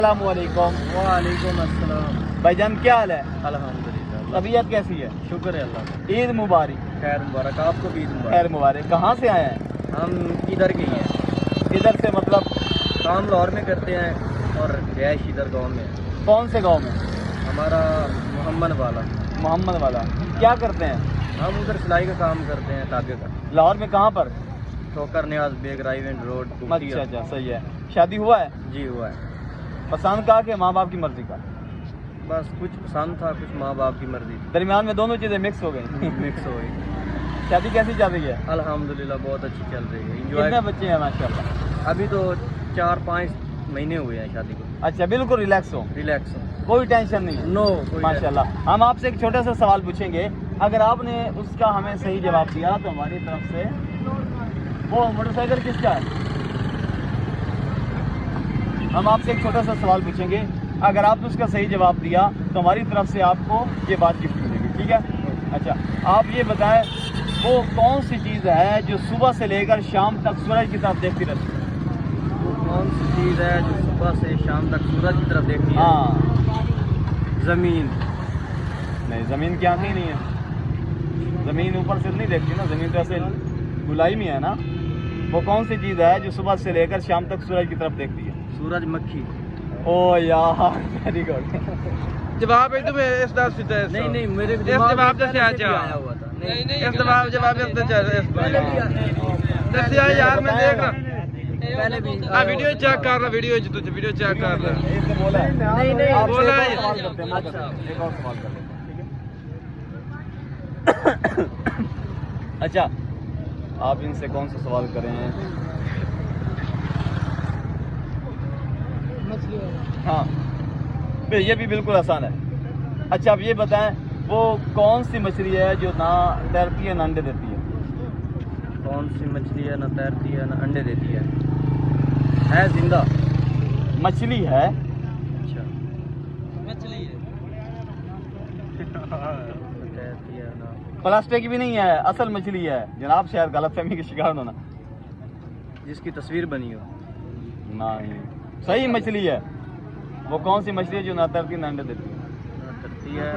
अस्सलामुअलैकुम। वालेकुम अस्सलाम। भाईजान क्या हाल है? अल्हम्दुलिल्लाह, तबीयत कैसी है? शुक्र है अल्लाह का। ईद मुबारक। खैर मुबारक, आपको भी ईद मुबारक। खैर मुबारक। कहाँ से आए हैं? हम इधर के ही हैं, इधर से मतलब काम लाहौर में करते हैं और रिहाइश इधर गाँव में है। कौन से गांव में? हमारा मोहम्मद वाला। मोहम्मद वाला। क्या करते हैं? हम उधर सिलाई का काम करते हैं, धागे का। लाहौर में कहाँ पर? ठोकर न्याज बेग राइवेंट रोड। अच्छा अच्छा, सही है। शादी हुआ है? जी हुआ है। पसंद का के माँ बाप की मर्जी का? बस कुछ पसंद था, कुछ माँ बाप की मर्जी दरमियान में दोनों चीज़ें मिक्स हो गई। मिक्स हो गई। शादी कैसी चल रही है? अल्हम्दुलिल्लाह बहुत अच्छी चल रही है। कितने इंजॉय। बच्चे हैं माशाल्लाह? अभी तो 4-5 महीने हुए हैं शादी को। अच्छा, बिल्कुल रिलैक्स हो, रिलैक्स हो। कोई टेंशन नहीं है। नो माशाल्लाह। हम आपसे एक छोटा सा सवाल पूछेंगे, अगर आपने उसका हमें सही जवाब दिया तो हमारी तरफ से वो मोटरसाइकिल किसका है? हम आपसे एक छोटा सा सवाल पूछेंगे, अगर आपने उसका सही जवाब दिया तो हमारी तरफ से आपको ये बात गिफ्ट मिलेगी, ठीक है? अच्छा, आप ये बताएं वो कौन सी चीज़ है जो सुबह से लेकर शाम तक सूरज की तरफ देखती रहती है? वो कौन सी चीज़ है जो सुबह से शाम तक सूरज की तरफ देखती है? हाँ। ज़मीन। नहीं, ज़मीन की आंखें ही नहीं है। ज़मीन ऊपर से नहीं देखती ना, ज़मीन तो ऐसे गुलाई में है ना। वो कौन सी चीज़ है जो सुबह से लेकर शाम तक सूरज की तरफ देखती है? सूरजमुखी। ओ यार, वेरी गुड। जवाब है तुम्हें इस दास से नहीं नहीं, मेरे इस जवाब से पहले आया आया हुआ था। नहीं इस जवाब इस दस यार मैं देख रहा पहले भी हां वीडियो चेक कर रहा, वीडियो वीडियो चेक कर रहा। इसने बोला है। नहीं नहीं आपसे बोला एक और है। सवाल करते हैं, अच्छा। एक और सवाल कर लेते हैं, ठीक है? अच्छा, आप इनसे कौन सा सवाल करें? हाँ, फिर ये भी बिल्कुल आसान है। अच्छा, अब ये बताएं वो कौन सी मछली है जो ना तैरती है ना अंडे देती है? कौन सी मछली है ना तैरती है ना अंडे देती है जिंदा? मछली है। अच्छा। तैरती है ना। प्लास्टिक भी नहीं है, असल मछली है जनाब, शायद गलतफहमी के शिकार होना। जिसकी तस्वीर बनी हो। नहीं, सही मछली है। वो कौन सी मछली है जो ना तैरती ना अंडे देती है? ना तैरती है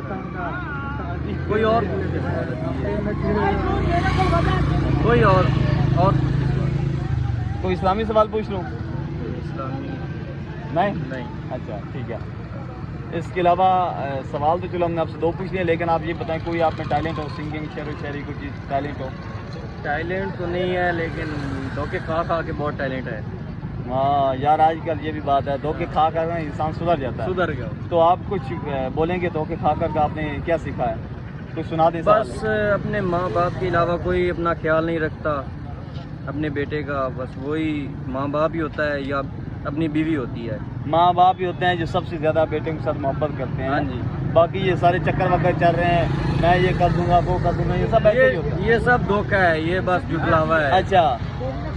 कोई और कोई और कोई इस्लामी सवाल पूछ लूँ? इस्लामी नहीं? नहीं। अच्छा ठीक है। इसके अलावा सवाल तो चलो हमने आपसे दो पूछ लिए, लेकिन आप ये बताएं कोई आप में टैलेंट हो, सिंगिंग, शेर व शायरी, कोई चीज़ टैलेंट हो? टैलेंट तो नहीं है, लेकिन धोखे खा खा के बहुत टैलेंट है। हाँ यार, आजकल ये भी बात है, धोखे खा कर ना इंसान सुधर जाता है। सुधर गया। तो आप कुछ बोलेंगे धोखे खा कर का आपने क्या सीखा है? कुछ सुना दें। बस अपने माँ बाप के अलावा कोई अपना ख्याल नहीं रखता अपने बेटे का। बस वही माँ बाप ही होता है या अपनी बीवी होती है। माँ बाप ही होते हैं जो सबसे ज़्यादा बेटे के साथ मोहब्बत करते हैं। हाँ जी। बाकी ये सारे चक्कर वक्कर चल रहे हैं, मैं ये कर दूंगा वो कर दूंगा, ये सब ऐसे ही होता है। ये सब धोखा है, ये बस जुटलावा है। अच्छा,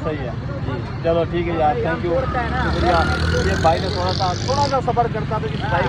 सही है जी। चलो ठीक है यार, थैंक यू, शुक्रिया। ये भाई ने थोड़ा सा सब्र करता तो इस भाई